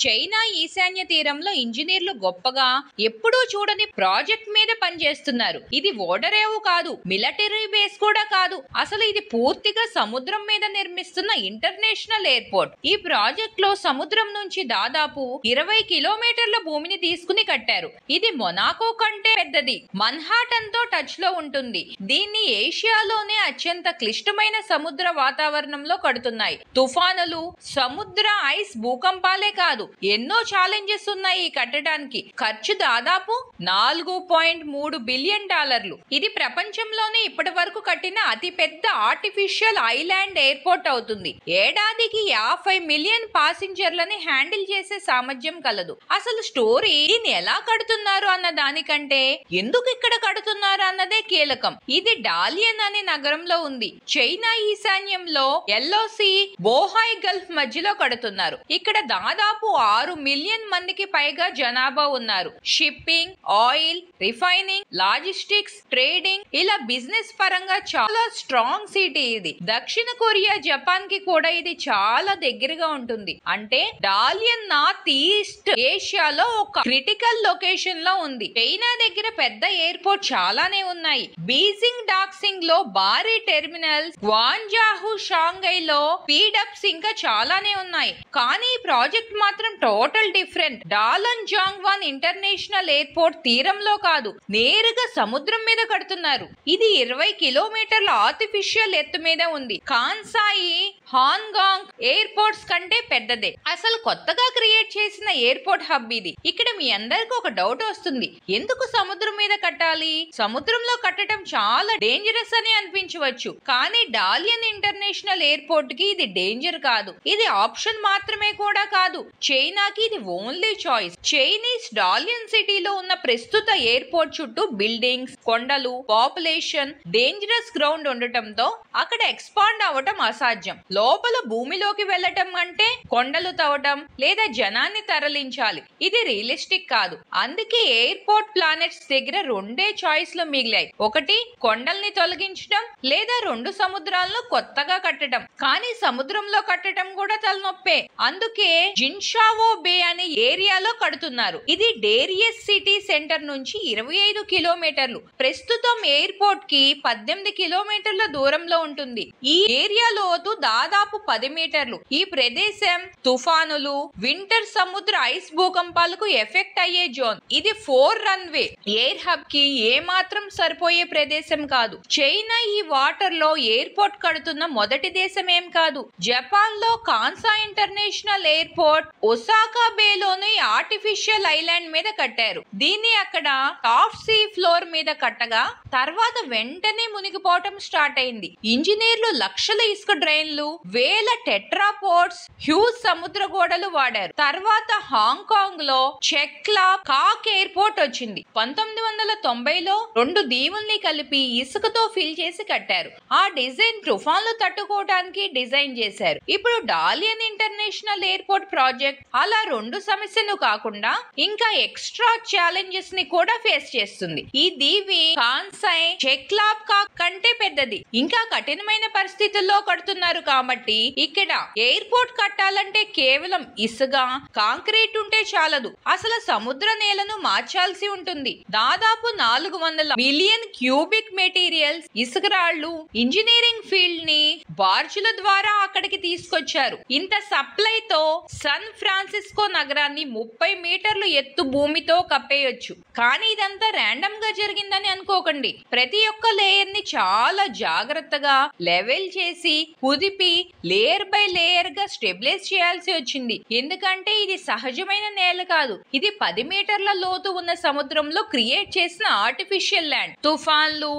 China ఈశాన్య తీరంలో ఇంజనీర్లు గొప్పగా ఎప్పుడూ చూడని ప్రాజెక్ట్ మీద పనిచేస్తున్నారు. ఇది ఓడరేవు కాదు, మిలిటరీ బేస్ కూడా కాదు, అసలు ఇది పూర్తిగా సముద్రం మీద నిర్మిస్తున్న ఇంటర్నేషనల్ ఎయిర్పోర్ట్. ఈ ప్రాజెక్ట్ లో సముద్రం నుంచి దాదాపు 20 కిలోమీటర్ల భూమిని తీసుకుని కట్టారు. ఇది మొనాకో కంటే పెద్దది. మన్హాటన్ తో టచ్ లో ఉంటుంది. దీన్ని ఏషియాలోనే అత్యంత క్లిష్టమైన సముద్ర వాతావరణంలో కడుతున్నాయి. తుఫానులు, సముద్ర ఐస్, భూకంపాలే కాదు, ఎన్నో ఛాలెంజెస్ ఉన్నాయి ఈ కట్టడానికి. ఖర్చు దాదాపు $4.3 బిలియన్. ఇది ప్రపంచంలోనే ఇప్పటి వరకు కట్టిన అతి పెద్ద ఆర్టిఫిషియల్ ఐలాండ్ ఎయిర్పోర్ట్ అవుతుంది. ఏడాదికి 50 మిలియన్ ప్యాసింజర్లని హ్యాండిల్ చేసే సామర్థ్యం కలదు. అసలు స్టోరీ దీన్ని ఎలా కడుతున్నారు అన్న దానికంటే ఎందుకు ఇక్కడ కడుతున్నారు అన్నదే కీలకం. ఇది డాలియన్ అనే నగరంలో ఉంది. చైనా ఈశాన్యంలో ఎల్ఓసి, బోహాయ్ గల్ఫ్ మధ్యలో కడుతున్నారు. ఇక్కడ దాదాపు 6 మిలియన్ మందికి పైగా జనాభా ఉన్నారు. Shipping, oil, refining, logistics, trading, ఇలా బిజినెస్ పరంగా చాలా స్ట్రాంగ్ సిటీ ఇది. దక్షిణ కొరియా, జపాన్ కి కూడా ఇది చాలా దగ్గరగా ఉంటుంది. అంటే డాలియన్ నార్త్ ఈస్ట్ ఏషియాలో ఒక క్రిటికల్ లొకేషన్ లో ఉంది. చైనా దగ్గర పెద్ద ఎయిర్పోర్ట్ చాలానే ఉన్నాయి. బీజింగ్, డాక్సింగ్ లో భారీ టెర్మినల్స్, గ్వాంజాహు, షాంఘై లో స్పీడప్స్ ఇంకా చాలానే ఉన్నాయి. కానీ ఈ ప్రాజెక్ట్ మాత్రం టోటల్ డిఫరెంట్. డాలన్ జాంగ్వాన్ ఇంటర్నేషనల్ ఎయిర్పోర్ట్ తీరంలో కాదు, నేరుగా సముద్రం మీద కడుతున్నారు. ఇది 20 కిలోమీటర్ల ఆర్టిఫిషియల్ ఎత్తు మీద ఉంది. కాన్సాయి, హాంగాంగ్ ఎయిర్పోర్ట్స్ కంటే పెద్దదే. అసలు కొత్తగా క్రియేట్ చేసిన ఎయిర్పోర్ట్ హబ్ ఇది. ఇక్కడ మీ అందరికి ఒక డౌట్ వస్తుంది, ఎందుకు సముద్రం మీద కట్టాలి? సముద్రంలో కట్టడం చాలా డేంజరస్ అని అనిపించవచ్చు. కానీ డాలియన్ ఇంటర్నేషనల్ ఎయిర్పోర్ట్ కి ఇది డేంజర్ కాదు, ఇది ఆప్షన్ మాత్రమే కూడా కాదు. చైనాకి ఇది ఓన్లీ చాయిస్. చైనీస్ డాలియన్ సిటీలో ఉన్న ప్రస్తుత ఎయిర్పోర్ట్ చుట్టూ బిల్డింగ్స్, కొండలు, పాపులేషన్, డేంజరస్ గ్రౌండ్ ఉండటంతో అక్కడ ఎక్స్పాండ్ అవ్వటం అసాధ్యం. లోపల భూమిలోకి వెళ్లటం అంటే కొండలు తవ్వటం లేదా జనాన్ని తరలించాలి. ఇది రియలిస్టిక్ కాదు. అందుకే ఎయిర్పోర్ట్ ప్లానెట్స్ దగ్గర రెండే చాయిస్ లు మిగిలాయి. ఒకటి కొండల్ని తొలగించడం, లేదా 2 సముద్రాలను కొత్తగా కట్టడం. కానీ సముద్రంలో కట్టడం కూడా తలనొప్పే. అందుకే జిన్షావో బే అనే ఏరియాలో కడుతున్నారు. ఇది డేరియస్ సిటీ సెంటర్ నుంచి 25 కిలోమీటర్లు. ప్రస్తుతం ఎయిర్పోర్ట్ కి 18 కిలోమీటర్ల దూరంలో ఉంటుంది. ఈ ఏరియా లోతు దాదాపు 10 మీటర్లు. ఈ ప్రదేశం తుఫానులు, వింటర్ సముద్ర ఐస్, భూకంపాలకు ఎఫెక్ట్ అయ్యే జోన్. ఇది 4 రన్వే ఎయిర్ హబ్ కి ఏమాత్రం సరిపోయే ప్రదేశం కాదు. చైనా ఈ వాటర్ లో ఎయిర్పోర్ట్ కడుతున్న మొదటి దేశం ఏం కాదు. జపాన్ లో కాన్సా ఇంటర్నేషనల్ ఎయిర్పోర్ట్ ఒసాకా బేలోని ఆర్టిఫిషియల్ ఐలాండ్ మీద కట్టారు. దీన్ని అక్కడ టాప్ సీ ఫ్లోర్ మీద కట్టగా తర్వాత వెంటనే మునిగిపోవటం స్టార్ట్ అయింది. ఇంజనీర్లు లక్షల ఇసుక డ్రైన్లు, వేల టెట్రాపోర్ట్స్, హ్యూజ్ సముద్ర గోడలు వాడారు. తర్వాత హాంకాంగ్ లో చెక్లా కాక్ ఎయిర్పోర్ట్ వచ్చింది. 1990లో 2 దీవుల్ని కలిపి ఇసుకతో ఫిల్ చేసి కట్టారు. ఆ డిజైన్ తుఫాన్లు తట్టుకోవడానికి డిజైన్ చేశారు. ఇప్పుడు డాలియన్ ఇంటర్నేషనల్ ఎయిర్పోర్ట్ ప్రాజెక్ట్ అలా 2 సమస్యలు కాకుండా ఇంకా ఎక్స్ట్రా ఛాలెంజెస్ ని కూడా ఫేస్ చేస్తుంది. ఈ దీవి కాన్సై, చెక్లాబ్ కంటే పెద్దది. ఇంకా కఠినమైన పరిస్థితుల్లో కడుతున్నారు కాబట్టి ఇక్కడ ఎయిర్పోర్ట్ కట్టాలంటే కేవలం ఇసుక, కాంక్రీట్ ఉంటే చాలదు. అసలు సముద్ర నేలను మార్చాల్సి ఉంటుంది. దాదాపు 400 మిలియన్ క్యూబిక్ మెటీరియల్స్, ఇసుక రాళ్లు, ఇంజనీరింగ్ ఫీల్డ్ ని బార్జుల ద్వారా అక్కడికి తీసుకొచ్చారు. ఇంత సప్లై తో సన్ ఫ్రాన్సిస్కో నగరాన్ని 30 మీటర్లు ఎత్తు భూమితో కప్పేయొచ్చు. కానీ ఇదంతా ర్యాండమ్ గా జరిగిందని అనుకోకండి. ప్రతి ఒక్క లేయర్ ని చాలా జాగ్రత్తగా లెవెల్ చేసి కుదిపి లేయర్ బై లేయర్ గా స్టెబిలైజ్ చేయాల్సి వచ్చింది. ఎందుకంటే ఇది సహజమైన నేల కాదు. ఇది 10 మీటర్ల లోతు ఉన్న సముద్రంలో క్రియేట్ చేసిన ఆర్టిఫిషియల్ ల్యాండ్. తుఫాన్లు,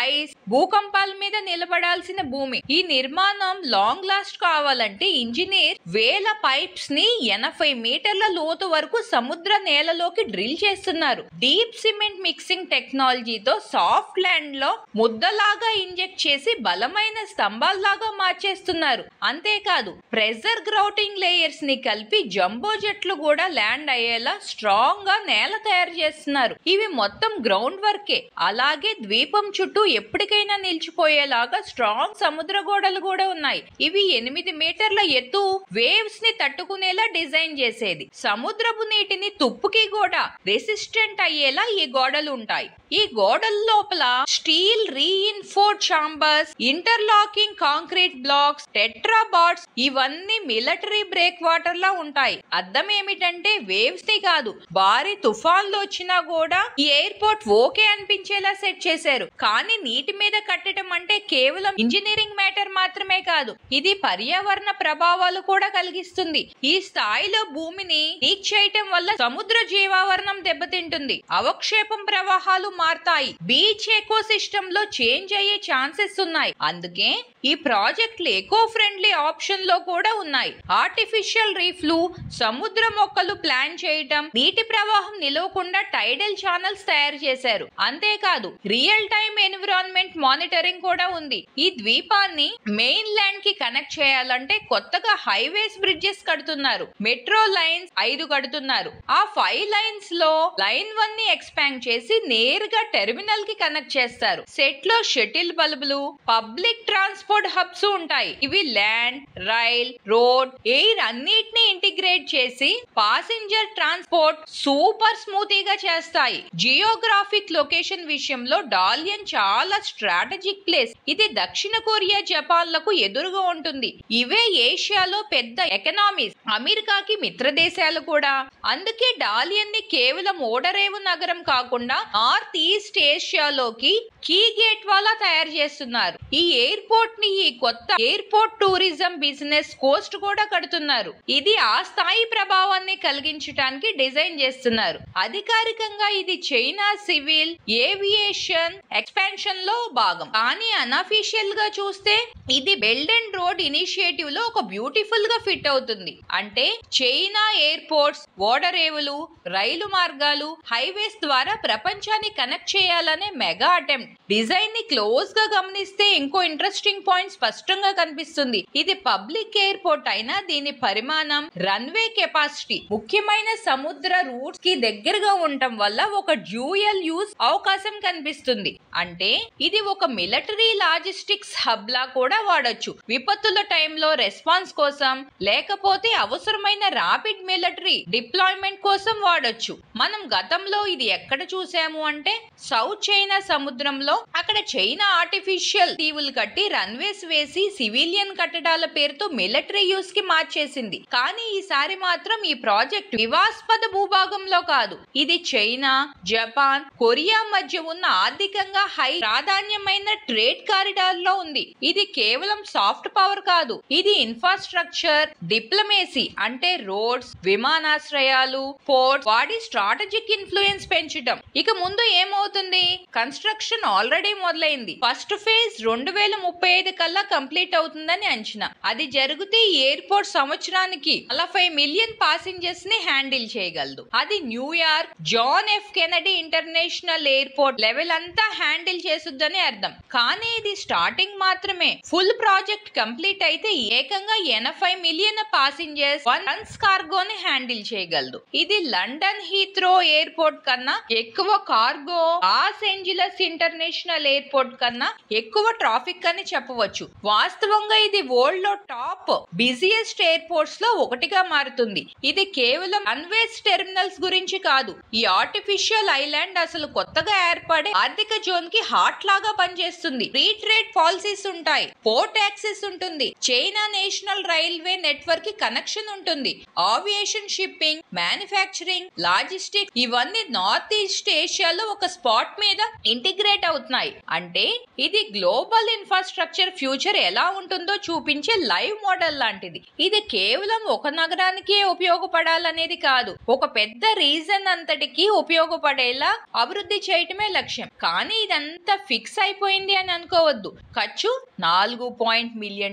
ఐస్, భూకంపాల మీద నిలబడాల్సిన భూమి. ఈ నిర్మాణం లాంగ్ లాస్ట్ కావాలంటే ఇంజనీర్ వేల పైప్స్ ని 80 మీటర్ల లోతు వరకు సముద్ర నేలలోకి డ్రిల్ చేస్తున్నారు. డీప్ సిమెంట్ మిక్సింగ్ టెక్నాలజీతో సాఫ్ట్ ల్యాండ్ లో ముద్దలాగా ఇంజెక్ట్ చేసి బలమైన స్తంభాల్లాగా మార్చేస్తున్నారు. అంతేకాదు ప్రెజర్ గ్రౌటింగ్ లేయర్స్ ని కలిపి జంబో జెట్లు కూడా ల్యాండ్ అయ్యేలా స్ట్రాంగ్ గా నేల తయారు చేస్తున్నారు. ఇవి మొత్తం గ్రౌండ్ వర్కే. అలాగే ద్వీపం చుట్టూ చుట్టూ ఎప్పటికైనా నిలిచిపోయేలాగా స్ట్రాంగ్ సముద్ర గోడలు కూడా ఉన్నాయి. ఇవి 8 మీటర్ల ఎత్తు వేవ్స్ ని తట్టుకునేలా డిజైన్ చేసేది. సముద్రపు నీటిని తుప్పుకి కూడా రెసిస్టెంట్ అయ్యేలా ఈ గోడలు ఉంటాయి. ఈ గోడల లోపల steel reinforced chambers, interlocking concrete blocks, tetrapods ఇవన్నీ మిలిటరీ బ్రేక్ వాటర్ లా ఉంటాయి. అర్థం ఏమిటంటే వేవ్స్ ని కాదు, భారీ తుఫాన్లు వచ్చినా కూడా ఈ ఎయిర్పోర్ట్ ఓకే అనిపించేలా సెట్ చేశారు. కానీ నీటి మీద కట్టడం అంటే కేవలం ఇంజనీరింగ్ మ్యాటర్ మాత్రమే కాదు, ఇది పర్యావరణ ప్రభావాలు కూడా కలిగిస్తుంది. ఈ స్థాయిలో భూమిని లీక్ చేయటం వల్ల సముద్ర జీవావరణం దెబ్బతింటుంది, అవక్షేపం ప్రవాహాలు మారతాయి, బీచ్ ఎకో సిస్టమ్ లో చేంజ్ అయ్యే ఛాన్సెస్ ఉన్నాయి. అందుకే ఈ ప్రాజెక్టులు ఎకో ఫ్రెండ్లీ ఆప్షన్ లో కూడా ఉన్నాయి. ఆర్టిఫిషియల్ రీఫ్లు, సముద్ర మొక్కలు ప్లాన్ చేయటం, నీటి ప్రవాహం నిలవకుండా టైడల్ ఛానల్స్ తయారు చేశారు. అంతేకాదు రియల్ టైమ్ ఎన్విరాన్మెంట్ మానిటరింగ్ కూడా ఉంది. ఈ ద్వీపాన్ని మెయిన్ ల్యాండ్ కి కనెక్ట్ చేయాలంటే కొత్తగా హైవేస్, బ్రిడ్జెస్ కడుతున్నారు. మెట్రో లైన్స్ 5 కడుతున్నారు. ఆ 5 లైన్స్ లో లైన్ 1 ని ఎక్స్పాండ్ చేసి నేరుగా టెర్మినల్ కి కనెక్ట్ చేస్తారు. సెట్ లో షటిల్ బల్బులు, పబ్లిక్ ట్రాన్స్పోర్ట్ హబ్స్ ఉంటాయి. ఇవి ల్యాండ్, రైల్, రోడ్, ఎయిర్ అన్నిటిని ఇంటిగ్రేట్ చేసి పాసింజర్ ట్రాన్స్పోర్ట్ సూపర్ స్మూతీగా చేస్తాయి. జియోగ్రాఫిక్ లొకేషన్ విషయంలో డాలియన్ చాలా స్ట్రాటజిక్ ప్లేస్. ఇది దక్షిణ కొరియా, జపాన్ లకు ఎదురుగా ఉంటుంది. ఇవే ఏషియాలో పెద్ద ఎకనామీస్, అమెరికాకి మిత్ర దేశాలు కూడా. అందుకే డాలియన్ ని కేవలం ఓడరేవు నగరం కాకుండా నార్త్ ఈస్ట్ ఏషియాలోకి కీ గేట్ వాలా తయారు చేస్తున్నారు. ఈ ఎయిర్పోర్ట్ ని ఈ కొత్త ఎయిర్పోర్ట్ టూరిజం బిజినెస్ కోస్ట్ కూడా కడుతున్నారు. ఇది ఆ స్థాయి ప్రభావాన్ని కలిగించడానికి డిజైన్ చేస్తున్నారు. అధికారికంగా ఇది చైనా సివిల్ ఏవియేషన్ ఎక్స్పాన్షన్ లో భాగం. కానీ అన్అఫీషియల్ గా చూస్తే ఇది బెల్ట్ అండ్ రోడ్ ఇనిషియేటివ్ లో ఒక బ్యూటిఫుల్ గా ఫిట్ అవుతుంది. అంటే చైనా ఎయిర్పోర్ట్స్, ఓడరేవులు, రైలు మార్గాలు, హైవేస్ ద్వారా ప్రపంచాన్ని కనెక్ట్ చేయాలనే మెగా అటెంప్ట్. డిజైన్ ని క్లోజ్ గా గమనిస్తే ఇంకో ఇంట్రెస్టింగ్ పాయింట్ స్పష్టంగా కనిపిస్తుంది. ఇది పబ్లిక్ ఎయిర్పోర్ట్ అయినా దీని పరిమాణం, రన్వే కెపాసిటీ ముఖ్యమైన సముద్ర రూట్స్ కి దగ్గరగా ఉండటం వల్ల ఒక డ్యూయల్ యూజ్ అవకాశం కనిపిస్తుంది. అంటే ఇది ఒక మిలిటరీ లాజిస్టిక్స్ హబ్ లా కూడా వాడొచ్చు. విపత్తుల టైంలో రెస్పాన్స్ కోసం, లేకపోతే అవసరమైన ర్యాపిడ్ మిలిటరీ డిప్లాయ్మెంట్ కోసం వాడొచ్చు. మనం గతంలో ఇది ఎక్కడ చూసాము అంటే సౌత్ చైనా సముద్రంలో. అక్కడ చైనా ఆర్టిఫిషియల్ దీవులు కట్టి రన్వేస్ వేసి సివిలియన్ కట్టడాల పేరుతో మిలిటరీ యూస్ కి మార్చేసింది. కానీ ఈసారి మాత్రం ఈ ప్రాజెక్ట్ వివాస్పద భూభాగంలో కాదు. ఇది చైనా, జపాన్, కొరియా మధ్య ఉన్న ఆర్థికంగా హై ప్రాధాన్యమైన ట్రేడ్ కారిడార్ లో ఉంది. ఇది కేవలం సాఫ్ట్ పవర్ కాదు, ఇది ఇన్ఫ్రాస్ట్రక్చర్ డిప్లొమేసీ. అంటే రోడ్స్, విమానాశ్రయాలు, పోర్ట్స్ వాడి స్ట్రాటజిక్ ఇన్ఫ్లుయెన్స్ పెంచడం. ఇక ముందు ఏమవుతుంది? కన్స్ట్రక్షన్ ఆల్రెడీ మొదలైంది. ఫస్ట్ ఫేజ్ 2035 కల్లా కంప్లీట్ అవుతుందని అంచనా. అది జరిగితే ఈ ఎయిర్పోర్ట్ సంవత్సరానికి 40 మిలియన్ పాసింజర్స్ ని హ్యాండిల్ చేయగలదు. అది New York John F Kennedy international airport level అంతా హ్యాండిల్ చేసుద్దని అర్థం. కానీ ఇది స్టార్టింగ్ మాత్రమే. ఫుల్ ప్రాజెక్ట్ కంప్లీట్ అయితే ఏకంగా 80 మిలియన్ పాసింజర్స్, 1 టన్స్ కార్గోని హ్యాండిల్ చేయగలదు. ఇది లండన్ హీత్రో ఎయిర్పోర్ట్ కన్నా ఎక్కువ cargo, Los Angeles international airport కన్నా ఎక్కువ ట్రాఫిక్ అని చెప్పవచ్చు. వాస్తవంగా ఇది వరల్డ్ లో టాప్ బిజియెస్ట్ ఎయిర్పోర్ట్స్ లో ఒకటిగా మారుతుంది. ఇది కేవలం రన్వేస్, టెర్మినల్స్ గురించి కాదు. ఈ ఆర్టిఫిషియల్ ఐలాండ్ అసలు కొత్తగా ఏర్పడే ఆర్థిక జోన్ కి హార్ట్ లాగా పనిచేస్తుంది. ఫ్రీ ట్రేడ్ పాలసీస్ ఉంటాయి, పోర్ట్ యాక్సెస్ ఉంటుంది, చైనా నేషనల్ రైల్వే నెట్వర్క్ కి కనెక్షన్ ఉంటుంది, ఆవియేషన్, షిప్పింగ్, మ్యానుఫ్యాక్చరింగ్, లాజిస్టిక్స్ ఇవన్నీ నార్త్ ఈస్ట్ ఏషియాలో ఒక స్పాట్ మీద ఇంటిగ్రేట్ అవుతున్నాయి. అంటే ఇది గ్లోబల్ ఇన్ఫ్రాస్ట్రక్చర్ ఫ్యూచర్ ఎలా ఉంటుందో చూపించే లైవ్ మోడల్ లాంటిది. ఇది కేవలం ఒక నగరానికే ఉపయోగపడాలనేది కాదు, ఒక పెద్ద రీజన్ అంతటికి ఉపయోగపడేలా అభివృద్ధి చేయటమే లక్ష్యం. కానీ ఇదంతా ఫిక్స్ అయిపోయింది అని అనుకోవద్దు. ఖర్చు $4 మిలియన్.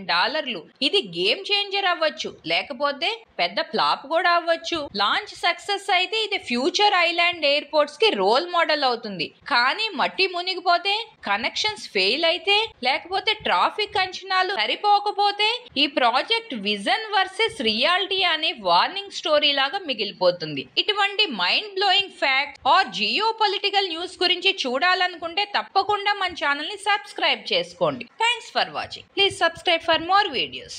ఇది గేమ్ చేంజర్ అవ్వచ్చు, లేకపోతే పెద్ద ఫ్లాప్ కూడా అవ్వచ్చు. లాంచ్ సక్సెస్ అయితే ఇది ఫ్యూచర్ ఐలాండ్ ఎయిర్పోర్ట్స్ కి రోల్ మోడల్ అవుతుంది. కానీ మట్టి మునిగిపోతే, కనెక్షన్స్ ఫెయిల్ అయితే, లేకపోతే ట్రాఫిక్ అంచనాలు సరిపోకపోతే ఈ ప్రాజెక్ట్ విజన్ వర్సెస్ రియాలిటీ అనే వార్నింగ్ స్టోరీ లాగా మిగిలిపోతుంది. ఇటువంటి mind blowing fact are geo political news గురించి చూడాలనుకుంటే తప్ప తప్పకుండా మన ఛానల్ ని సబ్స్క్రైబ్ చేసుకోండి. Thanks for watching. Please subscribe for more videos.